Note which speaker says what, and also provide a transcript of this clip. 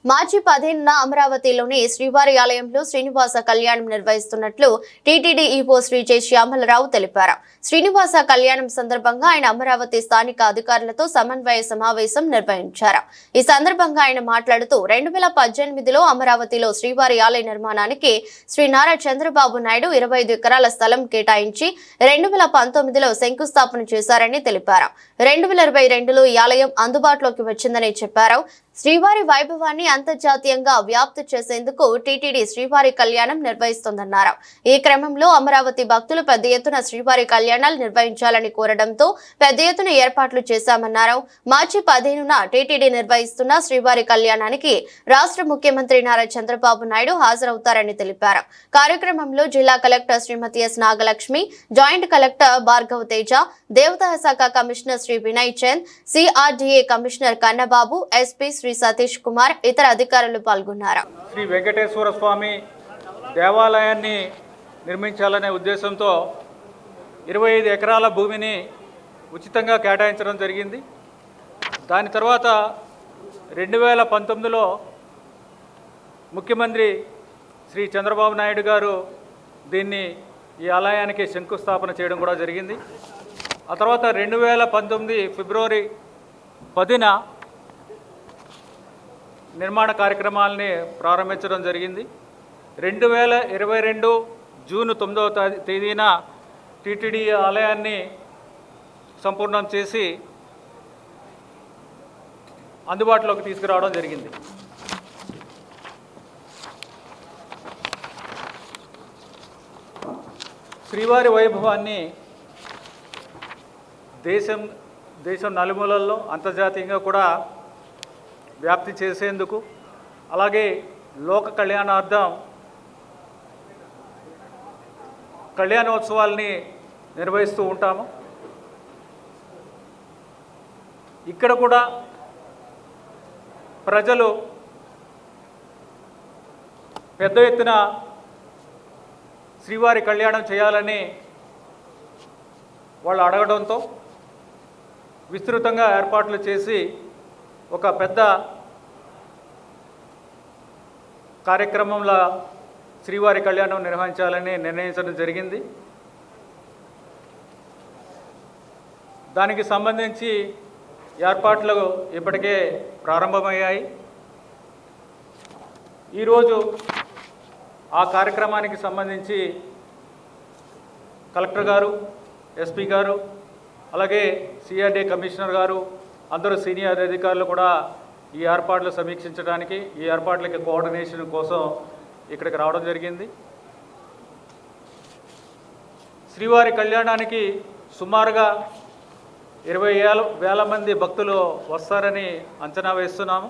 Speaker 1: మార్చి 15న అమరావతిలోని శ్రీవారి ఆలయంలో శ్రీనివాస కళ్యాణం నిర్వహిస్తున్నట్లు TTD EO Shri J Syamala Rao తెలిపారు. శ్రీనివాస కళ్యాణం సందర్భంగా ఆయన అమరావతి స్థానిక అధికారులతో సమన్వయ సమావేశం నిర్వహించారు. ఈ సందర్భంగా ఆయన మాట్లాడుతూ 2018లో అమరావతిలో శ్రీవారి ఆలయ నిర్మాణానికి శ్రీ నారా చంద్రబాబు నాయుడు 25 ఎకరాల స్థలం కేటాయించి 2019లో శంకుస్థాపన చేశారని తెలిపారు. 2022లో ఈ ఆలయం అందుబాటులోకి వచ్చిందని చెప్పారు. శ్రీవారి వైభవాన్ని అంతర్జాతీయంగా వ్యాప్తి చేసేందుకు టీటీడీ శ్రీవారి కళ్యాణం నిర్వహిస్తోందన్నారు. ఈ క్రమంలో అమరావతి భక్తులు పెద్ద ఎత్తున శ్రీవారి కళ్యాణాలు నిర్వహించాలని కోరడంతో పెద్ద ఎత్తున ఏర్పాట్లు చేశామన్నారు. మార్చి 15న టీటీడీ నిర్వహిస్తున్న శ్రీవారి కళ్యాణానికి రాష్ట్ర ముఖ్యమంత్రి నారా చంద్రబాబు నాయుడు హాజరవుతారని తెలిపారు. కార్యక్రమంలో జిల్లా collector Shrimati S Nagalakshmi, joint collector Bhargav Teja, దేవదాయ శాఖ commissioner Shri Vinay Chand, CRDA commissioner Kannababu, SP Shri Satish Kumar, ఇతర అధికారులు పాల్గొన్నారు.
Speaker 2: శ్రీ వెంకటేశ్వర స్వామి దేవాలయాన్ని నిర్మించాలనే ఉద్దేశంతో 25 ఎకరాల భూమిని ఉచితంగా కేటాయించడం జరిగింది. దాని తర్వాత 2019లో ముఖ్యమంత్రి శ్రీ చంద్రబాబు నాయుడు గారు ఈ ఆలయానికి శంకుస్థాపన చేయడం కూడా జరిగింది. ఆ తర్వాత 2019 ఫిబ్రవరి 10న నిర్మాణ కార్యక్రమాలని ప్రారంభించడం జరిగింది. 2022 జూన్ 9వ తేదీన టీటీడీ ఆలయాన్ని సంపూర్ణం చేసి అందుబాటులోకి తీసుకురావడం జరిగింది. శ్రీవారి వైభవాన్ని దేశం నలుమూలల్లో అంతర్జాతీయంగా కూడా వ్యాప్తి చేసేందుకు, అలాగే లోక కళ్యాణార్థం కళ్యాణోత్సవాల్ని నిర్వహిస్తూ ఉంటాము. ఇక్కడ కూడా ప్రజలు పెద్ద ఎత్తున శ్రీవారి కళ్యాణం చేయాలని వాళ్ళు అడగడంతో విస్తృతంగా ఏర్పాట్లు చేసి ఒక పెద్ద కార్యక్రమంలో శ్రీవారి కళ్యాణం నిర్వహించాలని నిర్ణయించడం జరిగింది. దానికి సంబంధించి ఏర్పాట్లు ఇప్పటికే ప్రారంభమయ్యాయి. ఈరోజు ఆ కార్యక్రమానికి సంబంధించి కలెక్టర్ గారు, ఎస్పీ గారు, అలాగే సిఆర్డీఏ కమిషనర్ గారు, అందరూ సీనియర్ అధికారులు కూడా ఈ ఏర్పాట్లు సమీక్షించడానికి, ఈ ఏర్పాట్లకి కోఆర్డినేషన్ కోసం ఇక్కడికి రావడం జరిగింది. శ్రీవారి కళ్యాణానికి సుమారుగా 20,000 మంది భక్తులు వస్తారని అంచనా వేస్తున్నాము.